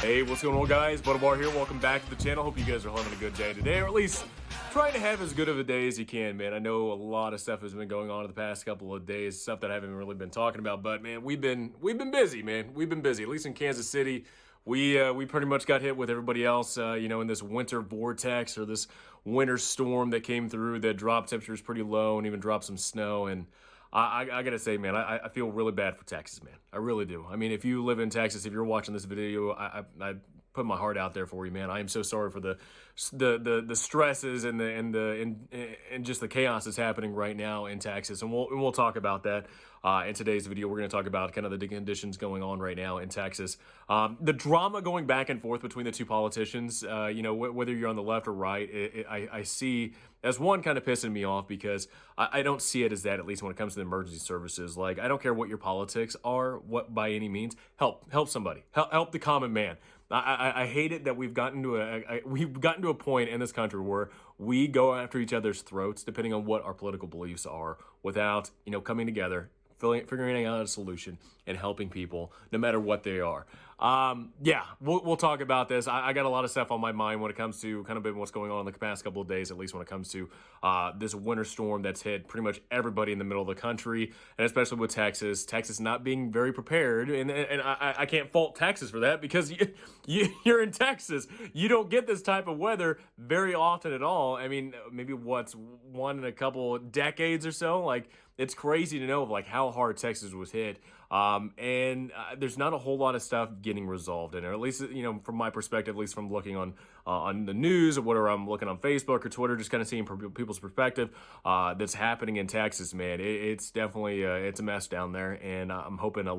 Hey, what's going on, guys? Butterbar here. Welcome back to the channel. Hope you guys are having a good day today, or at least trying to have as good of a day as you can, man. I know a lot of stuff has been going on in the past couple of days, stuff that I haven't really been talking about, but man, we've been busy, man. We've been busy. At least in Kansas City, we pretty much got hit with everybody else, in this winter vortex or this winter storm that came through that dropped temperatures pretty low and even dropped some snow. And I gotta say, man, I feel really bad for Texas, man. I really do. I mean, if you live in Texas, if you're watching this video, I put my heart out there for you, man. I am so sorry for the stresses and just the chaos that's happening right now in Texas, and we'll talk about that in today's video. We're going to talk about kind of the conditions going on right now in Texas, the drama going back and forth between the two politicians. Whether you're on the left or right, I see as one kind of pissing me off because I don't see it as that, at least when it comes to the emergency services. Like, I don't care what your politics are, what by any means, help somebody, help the common man. I hate it that we've gotten to a point in this country where we go after each other's throats, depending on what our political beliefs are, without coming together, figuring out a solution, and helping people, no matter what they are. We'll talk about this. I got a lot of stuff on my mind when it comes to kind of what's going on in the past couple of days, at least when it comes to this winter storm that's hit pretty much everybody in the middle of the country, and especially with Texas not being very prepared. And I can't fault Texas for that, because you're in Texas. You don't get this type of weather very often at all. I mean, maybe one in a couple decades or so. Like, it's crazy to know of like how hard Texas was hit. There's not a whole lot of stuff getting resolved in it, or at least, from my perspective, at least from looking on the news or whatever, I'm looking on Facebook or Twitter, just kind of seeing people's perspective, that's happening in Texas, man. It's definitely, it's a mess down there. And I'm hoping I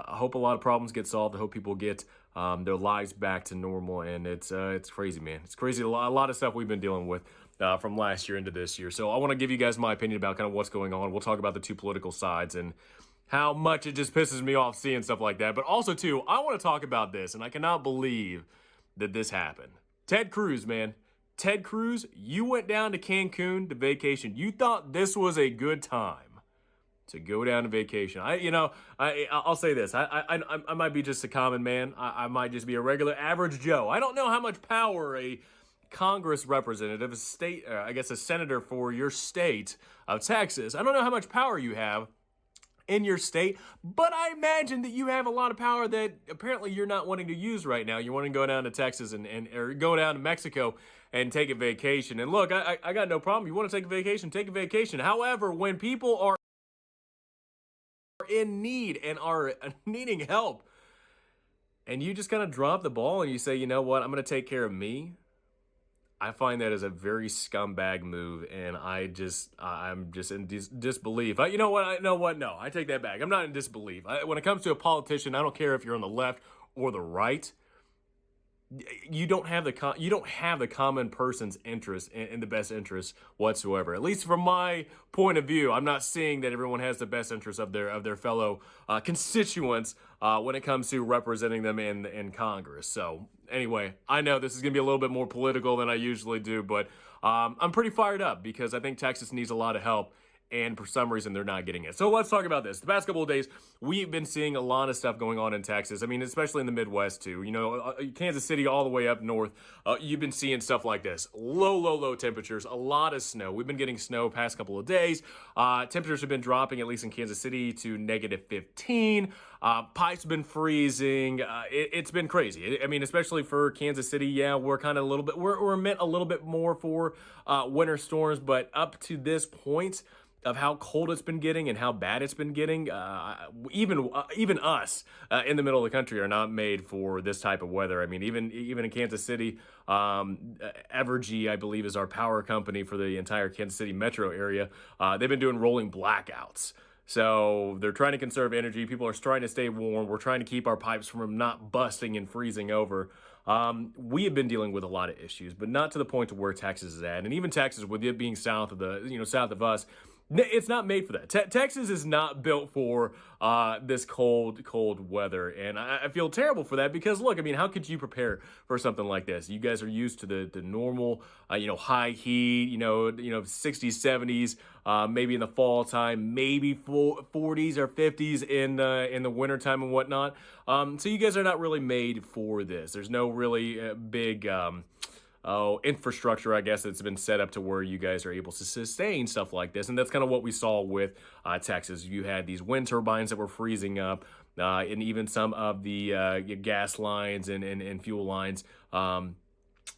hope a lot of problems get solved. I hope people get their lives back to normal. And it's crazy, man. It's crazy. A lot of stuff we've been dealing with from last year into this year. So I want to give you guys my opinion about kind of what's going on. We'll talk about the two political sides and how much it just pisses me off seeing stuff like that. But also, too, I want to talk about this, and I cannot believe that this happened. Ted Cruz, man. Ted Cruz, you went down to Cancun to vacation. You thought this was a good time to go down to vacation. I'll say this. I might be just a common man. I might just be a regular average Joe. I don't know how much power a Congress representative, a senator for your state of Texas. I don't know how much power you have in your state, but I imagine that you have a lot of power that apparently you're not wanting to use right now. You want to go down to Texas or go down to Mexico and take a vacation. And look, I got no problem. You want to take a vacation, take a vacation. However, when people are in need and are needing help, and you just kind of drop the ball and you say, you know what, I'm going to take care of me, I find that as a very scumbag move, and I'm just in disbelief. You know what? No, I take that back. I'm not in disbelief. When it comes to a politician, I don't care if you're on the left or the right. You don't have the common person's interest in the best interest whatsoever. At least from my point of view, I'm not seeing that everyone has the best interest of their fellow constituents when it comes to representing them in Congress. So anyway, I know this is going to be a little bit more political than I usually do, but I'm pretty fired up because I think Texas needs a lot of help. And for some reason, they're not getting it. So let's talk about this. The past couple of days, we've been seeing a lot of stuff going on in Texas. I mean, especially in the Midwest, too. Kansas City all the way up north, you've been seeing stuff like this. Low temperatures, a lot of snow. We've been getting snow past couple of days. Temperatures have been dropping, at least in Kansas City, to -15. Pipes have been freezing. It's been crazy. I mean, especially for Kansas City, yeah, we're kind of we're meant a little bit more for winter storms, but up to this point of how cold it's been getting and how bad it's been getting, even us in the middle of the country are not made for this type of weather. I mean, even in Kansas City, Evergy, I believe, is our power company for the entire Kansas City metro area. They've been doing rolling blackouts. So they're trying to conserve energy. People are trying to stay warm. We're trying to keep our pipes from not busting and freezing over. We have been dealing with a lot of issues, but not to the point to where Texas is at. And even Texas, with it being south of us, It's not made for that. Texas is not built for this cold weather, and I feel terrible for that because look, I mean, how could you prepare for something like this? You guys are used to the normal, high heat, 60s, 70s, maybe in the fall time, maybe 40s or 50s in the winter time and whatnot. So you guys are not really made for this. There's no really big. Infrastructure, I guess, that's been set up to where you guys are able to sustain stuff like this. And that's kind of what we saw with Texas. You had these wind turbines that were freezing up, and even some of the gas lines and fuel lines.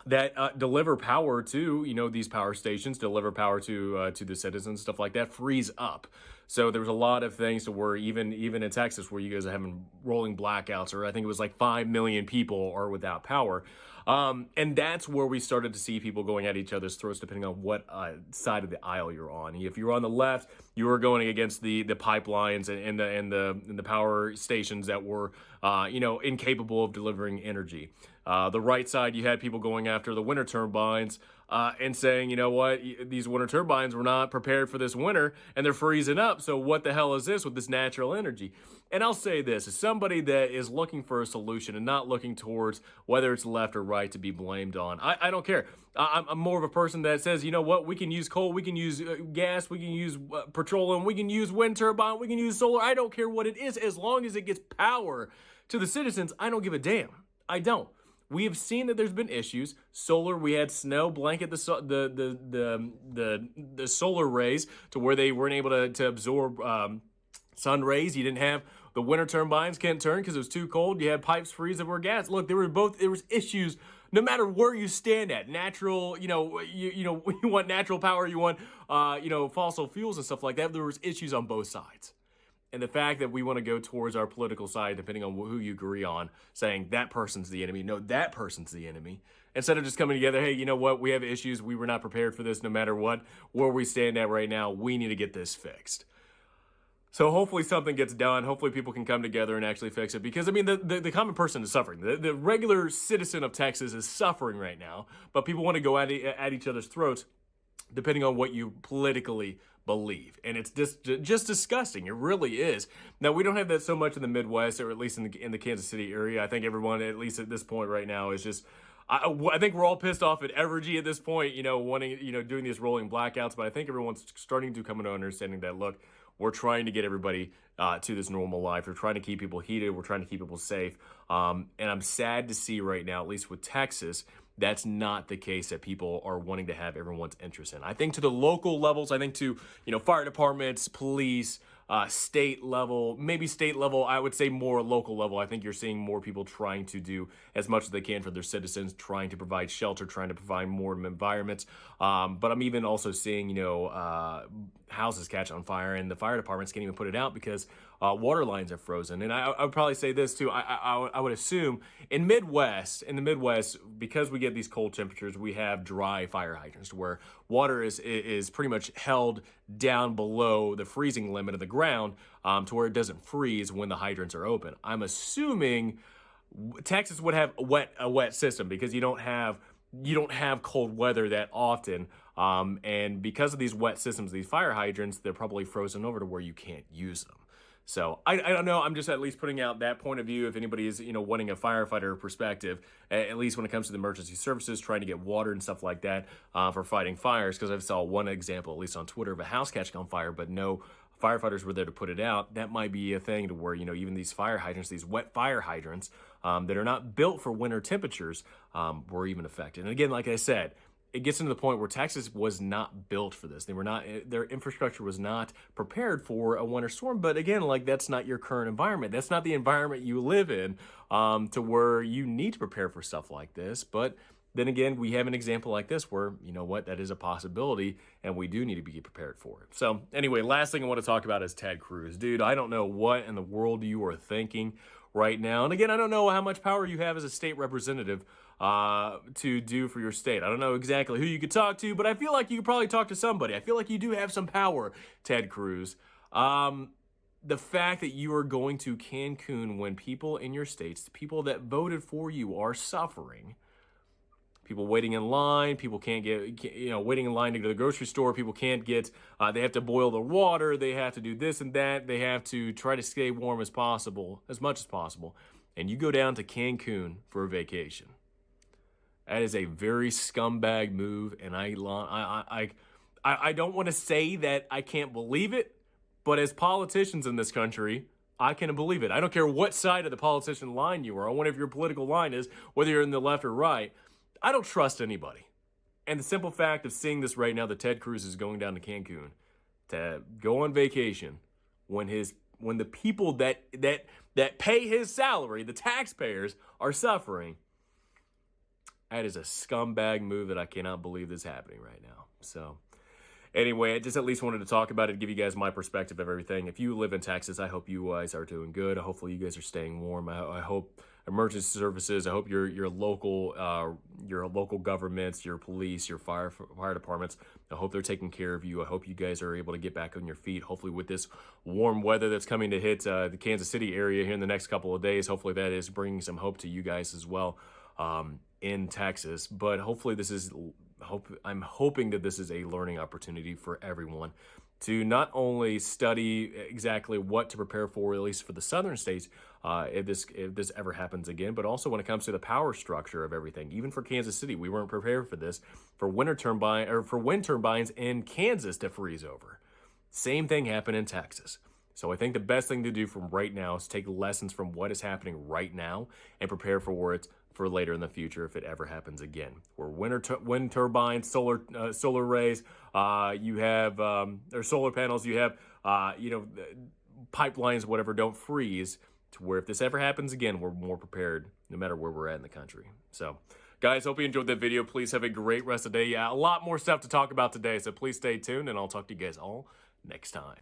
That deliver power to these power stations, deliver power to the citizens, stuff like that, freeze up. So there was a lot of things to where even in Texas where you guys are having rolling blackouts, or I think it was like 5 million people are without power. And that's where we started to see people going at each other's throats depending on what side of the aisle you're on. If you're on the left, you were going against the pipelines and the power stations that were incapable of delivering energy. The right side, you had people going after the winter turbines and saying, you know what, these winter turbines were not prepared for this winter and they're freezing up. So what the hell is this with this natural energy? And I'll say this, as somebody that is looking for a solution and not looking towards whether it's left or right to be blamed on, I don't care. I'm more of a person that says, you know what, we can use coal, we can use gas, we can use petroleum, we can use wind turbine, we can use solar. I don't care what it is, as long as it gets power to the citizens. I don't give a damn. I don't. We have seen that there's been issues. Solar, we had snow blanket the solar rays to where they weren't able to absorb sun rays. You didn't have the winter turbines can't turn because it was too cold. You had pipes freeze that were gas. Look, there was issues no matter where you stand at. Natural, you want natural power, you want fossil fuels and stuff like that. There was issues on both sides. And the fact that we want to go towards our political side, depending on who you agree on, saying that person's the enemy, no, that person's the enemy, instead of just coming together, hey, you know what, we have issues, we were not prepared for this no matter what, where we stand at right now, we need to get this fixed. So hopefully something gets done. Hopefully people can come together and actually fix it. Because, I mean, the common person is suffering. The regular citizen of Texas is suffering right now. But people want to go at each other's throats depending on what you politically believe. And it's just disgusting. It really is. Now, we don't have that so much in the Midwest, or at least in the Kansas City area. I think everyone, at least at this point right now, is just... I think we're all pissed off at Evergy at this point, wanting, doing these rolling blackouts. But I think everyone's starting to come into understanding that, look, we're trying to get everybody to this normal life. We're trying to keep people heated. We're trying to keep people safe. And I'm sad to see right now, at least with Texas, that's not the case that people are wanting to have everyone's interest in. I think to the local levels, I think to, fire departments, police, state level, maybe state level, I would say more local level. I think you're seeing more people trying to do as much as they can for their citizens, trying to provide shelter, trying to provide more environments. But I'm even also seeing, houses catch on fire and the fire departments can't even put it out because water lines are frozen. And I would probably say this too. I would assume in the Midwest, because we get these cold temperatures, we have dry fire hydrants where water is pretty much held down below the freezing limit of the ground to where it doesn't freeze when the hydrants are open. I'm assuming Texas would have a wet system because you don't have cold weather that often. And because of these wet systems, these fire hydrants, they're probably frozen over to where you can't use them. So I don't know. I'm just at least putting out that point of view. If anybody is, wanting a firefighter perspective, at least when it comes to the emergency services, trying to get water and stuff like that for fighting fires. Because I saw one example, at least on Twitter, of a house catching on fire, but no firefighters were there to put it out. That might be a thing to where, even these fire hydrants, these wet fire hydrants that are not built for winter temperatures were even affected. And again, like I said, it gets into the point where Texas was not built for this. Their infrastructure was not prepared for a winter storm. But again, that's not your current environment. That's not the environment you live in to where you need to prepare for stuff like this. But then again, we have an example like this where, that is a possibility and we do need to be prepared for it. So anyway, last thing I want to talk about is Ted Cruz. Dude, I don't know what in the world you are thinking right now. And again, I don't know how much power you have as a state representative to do for your state. I don't know exactly who you could talk to, but I feel like you could probably talk to somebody. I feel like you do have some power, Ted Cruz. The fact that you are going to Cancun when people in your states, the people that voted for you, are suffering, People waiting in line. People can't waiting in line to go to the grocery store. People can't get, they have to boil their water. They have to do this and that. They have to try to stay warm as possible, as much as possible. And you go down to Cancun for a vacation. That is a very scumbag move. And I don't want to say that I can't believe it, but as politicians in this country, I can believe it. I don't care what side of the politician line you are, or whatever your political line is, whether you're in the left or right. I don't trust anybody. And the simple fact of seeing this right now, that Ted Cruz is going down to Cancun to go on vacation when the people that pay his salary, the taxpayers, are suffering. That is a scumbag move that I cannot believe is happening right now. So anyway, I just at least wanted to talk about it, give you guys my perspective of everything. If you live in Texas, I hope you guys are doing good. Hopefully you guys are staying warm. I hope emergency services, I hope your local governments, your police, your fire departments, I hope they're taking care of you. I hope you guys are able to get back on your feet. Hopefully with this warm weather that's coming to hit the Kansas City area here in the next couple of days, hopefully that is bringing some hope to you guys as well in Texas. But hopefully I'm hoping that this is a learning opportunity for everyone to not only study exactly what to prepare for, at least for the southern states, if this ever happens again, but also when it comes to the power structure of everything. Even for Kansas City, we weren't prepared for this, for wind turbines in Kansas to freeze over. Same thing happened in Texas. So I think the best thing to do from right now is take lessons from what is happening right now and prepare for it for later in the future if it ever happens again. Where wind turbines, solar rays, you have or solar panels, you have pipelines, whatever, don't freeze, to where if this ever happens again, we're more prepared no matter where we're at in the country. So guys, hope you enjoyed that video. Please have a great rest of the day. Yeah, a lot more stuff to talk about today, so please stay tuned, and I'll talk to you guys all next time.